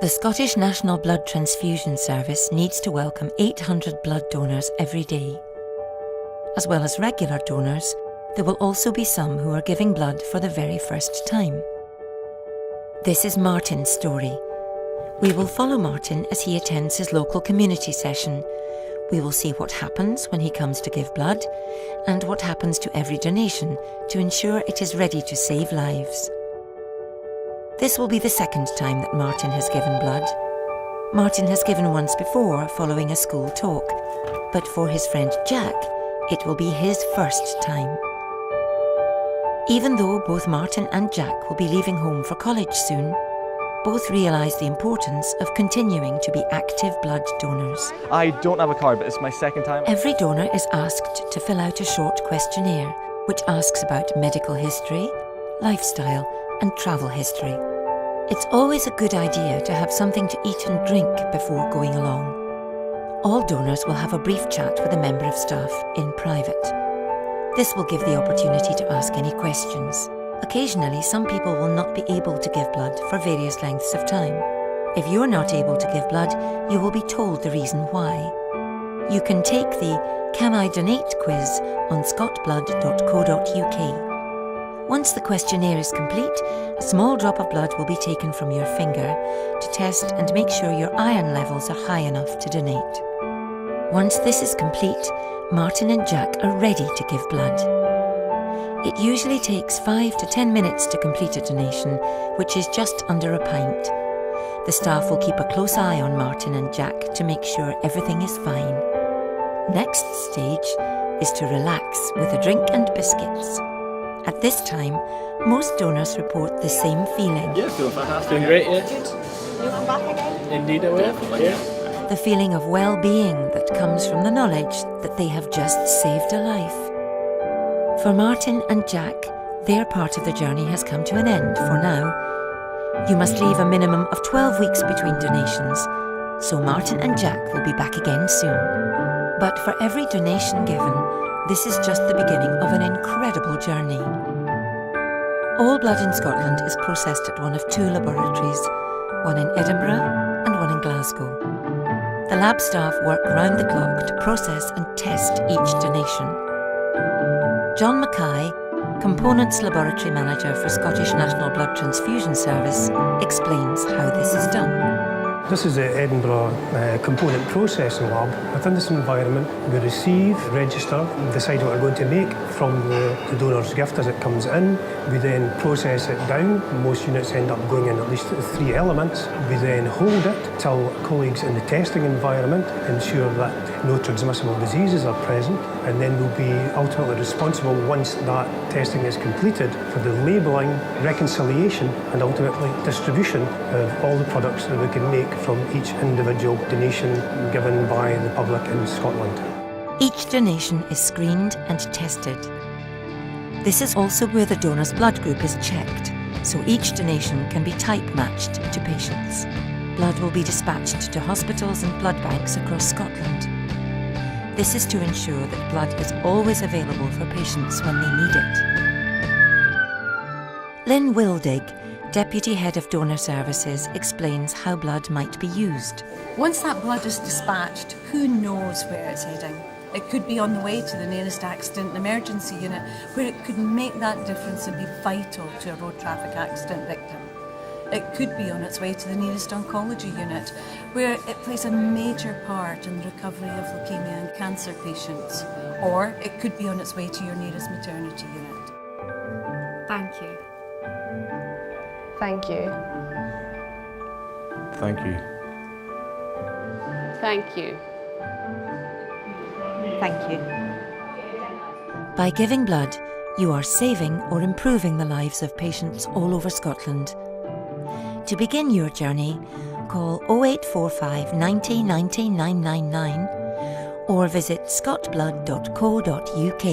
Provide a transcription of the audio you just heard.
The Scottish National Blood Transfusion Service needs to welcome 800 blood donors every day. As well as regular donors, there will also be some who are giving blood for the very first time. This is Martin's story. We will follow Martin as he attends his local community session. We will see what happens when he comes to give blood and what happens to every donation to ensure it is ready to save lives. This will be the second time that Martin has given blood. Martin has given once before following a school talk, but for his friend Jack, it will be his first time. Even though both Martin and Jack will be leaving home for college soon, both realise the importance of continuing to be active blood donors. I don't have a card, but it's my second time. Every donor is asked to fill out a short questionnaire, which asks about medical history, lifestyle, and travel history. It's always a good idea to have something to eat and drink before going along. All donors will have a brief chat with a member of staff in private. This will give the opportunity to ask any questions. Occasionally, some people will not be able to give blood for various lengths of time. If you're not able to give blood, you will be told the reason why. You can take the Can I Donate quiz on scotblood.co.uk. Once the questionnaire is complete, a small drop of blood will be taken from your finger to test and make sure your iron levels are high enough to donate. Once this is complete, Martin and Jack are ready to give blood. It usually takes 5 to 10 minutes to complete a donation, which is just under a pint. The staff will keep a close eye on Martin and Jack to make sure everything is fine. Next stage is to relax with a drink and biscuits. At this time, most donors report the same feeling. Yeah, feeling fantastic. Doing great, yeah. Good. You'll come back again? Indeed I will, yeah. The feeling of well-being that comes from the knowledge that they have just saved a life. For Martin and Jack, their part of the journey has come to an end for now. You must leave a minimum of 12 weeks between donations, so Martin and Jack will be back again soon. But for every donation given, this is just the beginning of an incredible journey. All blood in Scotland is processed at one of two laboratories, one in Edinburgh and one in Glasgow. The lab staff work round the clock to process and test each donation. John Mackay, Components Laboratory Manager for Scottish National Blood Transfusion Service, explains how this is done. This is the Edinburgh Component Processing Lab. Within this environment, we receive, register, decide what we're going to make from the donor's gift as it comes in. We then process it down. Most units end up going in at least 3 elements. We then hold it till colleagues in the testing environment ensure that no transmissible diseases are present, and then we'll be ultimately responsible once that testing is completed for the labelling, reconciliation and ultimately distribution of all the products that we can make from each individual donation given by the public in Scotland. Each donation is screened and tested. This is also where the donor's blood group is checked, so each donation can be type-matched to patients. Blood will be dispatched to hospitals and blood banks across Scotland. This is to ensure that blood is always available for patients when they need it. Lynn Wildig, Deputy Head of Donor Services, explains how blood might be used. Once that blood is dispatched, who knows where it's heading? It could be on the way to the nearest accident and emergency unit, where it could make that difference and be vital to a road traffic accident victim. It could be on its way to the nearest oncology unit, where it plays a major part in the recovery of leukemia and cancer patients. Or it could be on its way to your nearest maternity unit. Thank you. Thank you. Thank you. Thank you. Thank you. By giving blood, you are saving or improving the lives of patients all over Scotland. To begin your journey, call 0845 90 90 999 or visit scotblood.co.uk.